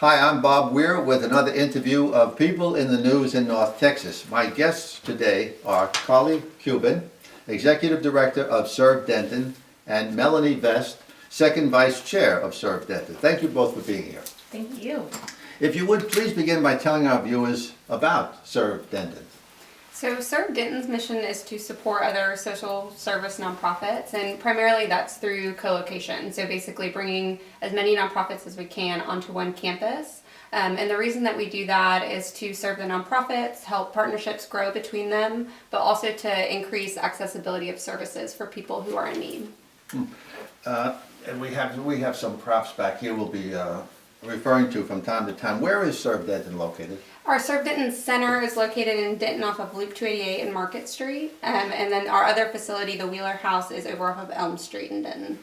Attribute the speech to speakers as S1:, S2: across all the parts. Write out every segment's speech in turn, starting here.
S1: Hi, I'm Bob Weir with another interview of People in the News in North Texas. My guests today are Carly Cuban, Executive Director of Serve Denton, and Melanie Vest, Second Vice Chair of Serve Denton. Thank you both for being here.
S2: Thank you.
S1: If you would, please begin by telling our viewers about Serve Denton.
S3: So Serve Denton's mission is to support other social service nonprofits, and primarily that's through co-location. So basically bringing as many nonprofits as we can onto one campus. And the reason that we do that is to serve the nonprofits, help partnerships grow between them, but also to increase accessibility of services for people who are in need.
S1: And we have some props back here we'll be referring to from time to time. Where is Serve Denton located?
S3: Our Serve Denton Center is located in Denton off of Loop 288 and Market Street. And then our other facility, the Wheeler House, is over off of Elm Street in Denton.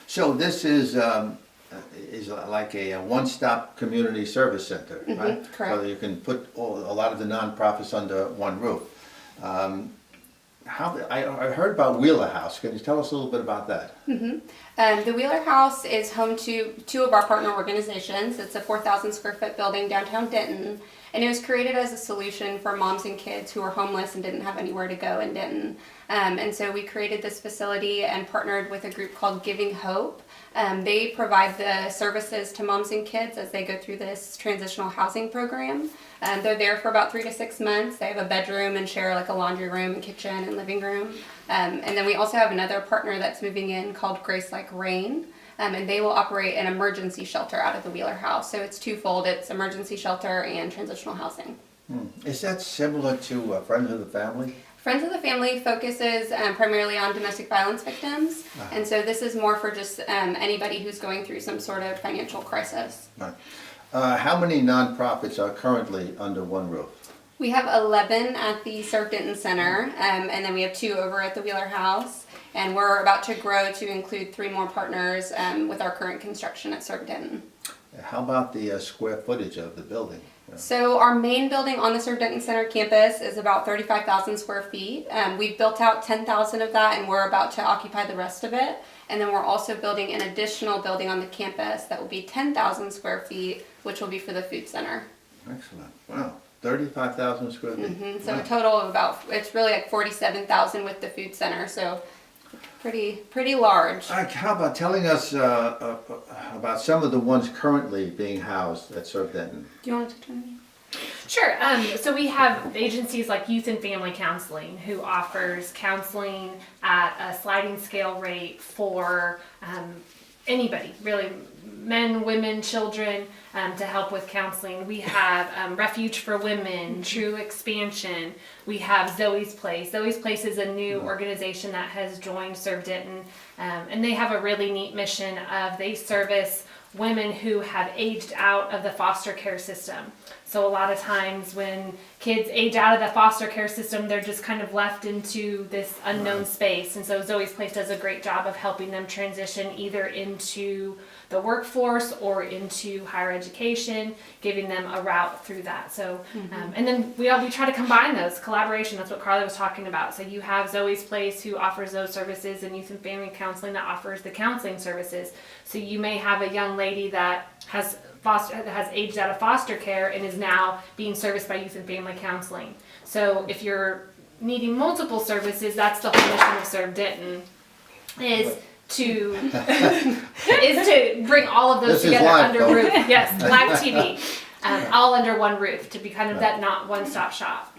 S1: So this is like a one-stop community service center, right?
S3: Correct.
S1: So you can put a lot of the nonprofits under one roof. I heard about Wheeler House. Can you tell us a little bit about that?
S3: The Wheeler House is home to two of our partner organizations. It's a 4,000 square foot building downtown Denton, and it was created as a solution for moms and kids who were homeless and didn't have anywhere to go in Denton. And so we created this facility and partnered with a group called Giving Hope. They provide the services to moms and kids as they go through this transitional housing program. They're there for about 3 to 6 months. They have a bedroom and share like a laundry room and kitchen and living room. And then we also have another partner that's moving in called Grace Like Rain. And they will operate an emergency shelter out of the Wheeler House. So it's twofold. It's emergency shelter and transitional housing.
S1: Is that similar to Friends of the Family?
S3: Friends of the Family focuses primarily on domestic violence victims. And so this is more for just anybody who's going through some sort of financial crisis.
S1: Right. How many nonprofits are currently under one roof?
S3: We have 11 at the Serve Denton Center, and then we have 2 over at the Wheeler House. And we're about to grow to include 3 more partners with our current construction at Serve Denton.
S1: How about the square footage of the building?
S3: So our main building on the Serve Denton Center campus is about 35,000 square feet. We've built out 10,000 of that, and we're about to occupy the rest of it. And then we're also building an additional building on the campus that will be 10,000 square feet, which will be for the food center.
S1: Excellent. Wow. 35,000 square feet.
S3: So a total of about, it's really like 47,000 with the food center. So pretty large.
S1: How about telling us about some of the ones currently being housed at Serve Denton?
S3: Do you want to turn me?
S2: Sure. So we have agencies like Youth and Family Counseling, who offers counseling at a sliding scale rate for anybody, really, men, women, children, to help with counseling. We have Refuge for Women, True Expansion. We have Zoe's Place. Zoe's Place is a new organization that has joined Serve Denton, and they have a really neat mission of they service women who have aged out of the foster care system. So a lot of times when kids age out of the foster care system, they're just kind of left into this unknown space. And so Zoe's Place does a great job of helping them transition either into the workforce or into higher education, giving them a route through that. So, and then we try to combine those, collaboration. That's what Carly was talking about. So you have Zoe's Place, who offers those services, and Youth and Family Counseling that offers the counseling services. So you may have a young lady that has aged out of foster care and is now being serviced by Youth and Family Counseling. So if you're needing multiple services, that's the whole mission of Serve Denton, is to bring all of those together under roof. Yes, live TV, all under one roof, to be kind of that not one-stop shop.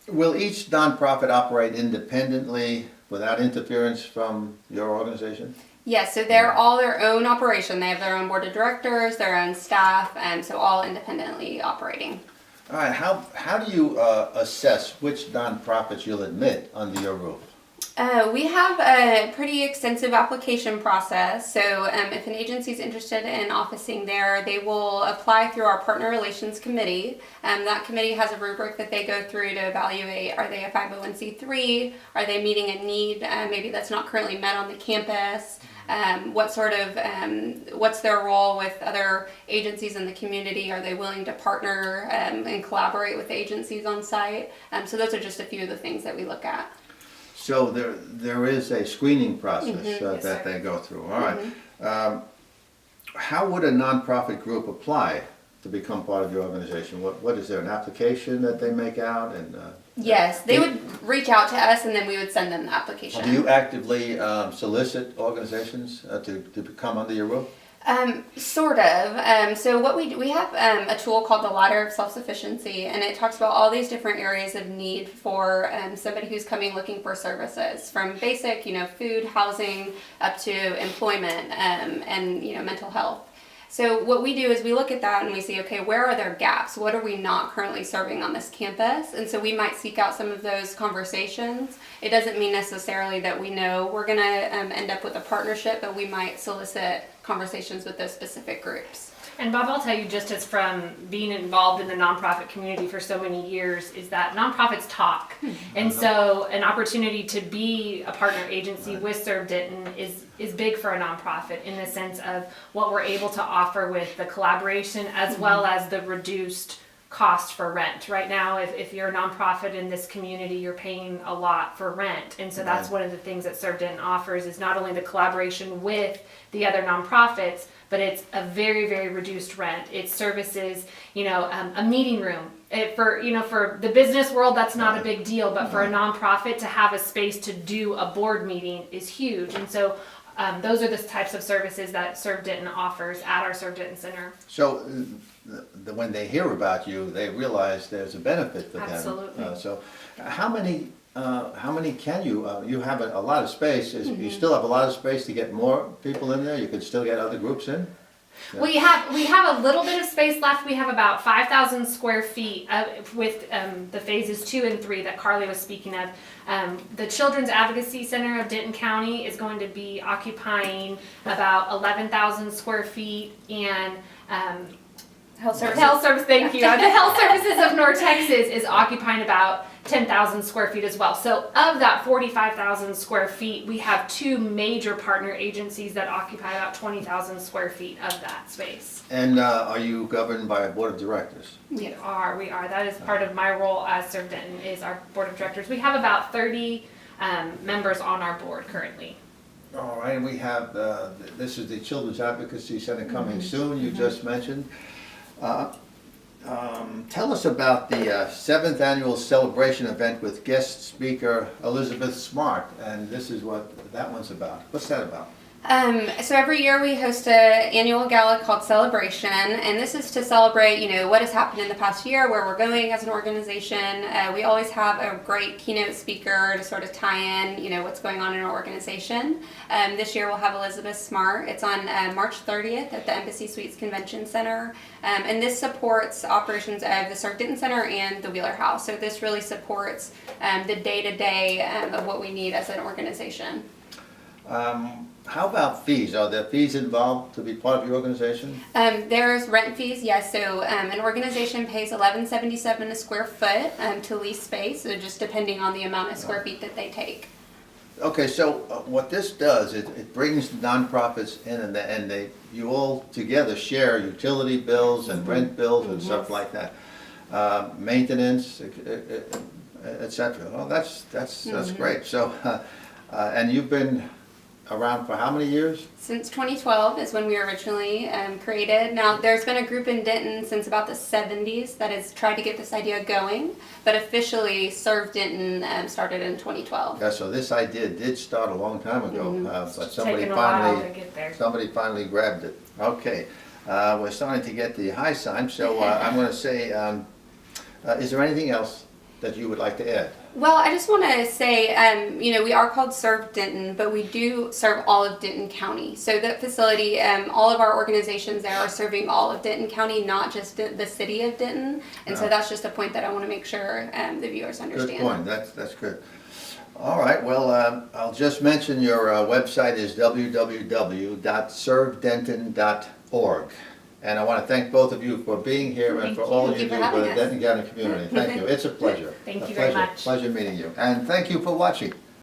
S1: Will each nonprofit operate independently without interference from your organization?
S3: Yes, so they're all their own operation. They have their own board of directors, their own staff, and so all independently operating.
S1: All right. How do you assess which nonprofits you'll admit under your roof?
S3: We have a pretty extensive application process. So if an agency is interested in officing there, they will apply through our Partner Relations Committee. That committee has a rubric that they go through to evaluate, are they a 501c3? Are they meeting a need maybe that's not currently met on the campus? What's their role with other agencies in the community? Are they willing to partner and collaborate with agencies on site? So those are just a few of the things that we look at.
S1: So there is a screening process
S3: Yes,
S1: that
S3: sir.
S1: they go through. All right. how would a nonprofit group apply to become part of your organization? What is there, an application that they make out? And
S3: Yes, they would reach out to us and then we would send them the application.
S1: do you actively solicit organizations to come under your roof?
S3: Sort of. So what we have a tool called the Ladder of Self-Sufficiency, and it talks about all these different areas of need for somebody who's coming looking for services, from basic, food, housing, up to employment, and mental health. So what we do is we look at that and we see, okay, where are there gaps? What are we not currently serving on this campus? And so we might seek out some of those conversations. It doesn't mean necessarily that we know we're going to end up with a partnership, but we might solicit conversations with those specific groups.
S2: And Bob, I'll tell you, just as from being involved in the nonprofit community for so many years, is that nonprofits talk. And so an opportunity to be a partner agency with Serve Denton is big for a nonprofit in the sense of what we're able to offer with the collaboration as well as the reduced cost for rent. Right now, if you're a nonprofit in this community, you're paying a lot for rent. And so that's one of the things that Serve Denton offers, is not only the collaboration with the other nonprofits, but it's a very, very reduced rent. It services, a meeting room. For the business world, that's not a big deal, but for a nonprofit to have a space to do a board meeting is huge. And so those are the types of services that Serve Denton offers at our Serve Denton Center.
S1: So when they hear about you, they realize there's a benefit for them.
S2: Absolutely.
S1: So how many can you have a lot of space? You still have a lot of space to get more people in there? You could still get other groups in? Yeah.
S2: We have a little bit of space left. We have about 5,000 square feet with the phases 2 and 3 that Carly was speaking of. The Children's Advocacy Center of Denton County is going to be occupying about 11,000 square feet, and
S3: Health Services.
S2: Thank you. The Health Services of North Texas is occupying about 10,000 square feet as well. So of that 45,000 square feet, we have 2 major partner agencies that occupy about 20,000 square feet of that space.
S1: And are you governed by a board of directors?
S2: We are. That is part of my role as Serve Denton, is our board of directors. We have about 30 members on our board currently.
S1: All right, and we have, this is the Children's Advocacy Center coming soon, you just mentioned. Tell us about the 7th annual celebration event with guest speaker Elizabeth Smart, and this is what that one's about. What's that about?
S3: So every year we host an annual gala called Celebration, and this is to celebrate, what has happened in the past year, where we're going as an organization. We always have a great keynote speaker to sort of tie in, what's going on in our organization. This year we'll have Elizabeth Smart. It's on March 30th at the Embassy Suites Convention Center, and this supports operations of the Serve Denton Center and the Wheeler House. So this really supports the day-to-day of what we need as an organization.
S1: How about fees? Are there fees involved to be part of your organization?
S3: There's rent fees, yes. So an organization pays $11.77 a square foot to lease space, so just depending on the amount of square feet that they take.
S1: Okay, so what this does, it brings nonprofits in, and you all together share utility bills and rent bills and stuff like that, maintenance, etc. Well, that's great. So, and you've been around for how many years?
S3: Since 2012 is when we were originally created. Now, there's been a group in Denton since about the 70s that has tried to get this idea going, but officially Serve Denton started in 2012.
S1: Yeah, so this idea did start a long time ago, but somebody
S2: taken a while to get there.
S1: finally grabbed it. Okay, we're starting to get the high sign, so I'm going to say, is there anything else that you would like to add?
S3: Well, I just want to say, we are called Serve Denton, but we do serve all of Denton County. So that facility, all of our organizations there are serving all of Denton County, not just the city of Denton. And so that's just a point that I want to make sure the viewers understand.
S1: Good point. That's good. All right. Well, I'll just mention your website is www.servedenton.org. And I want to thank both of you for being here and for all you do for the Denton County community. Thank you. It's a pleasure.
S2: Thank you very much.
S1: Pleasure meeting you. And thank you for watching.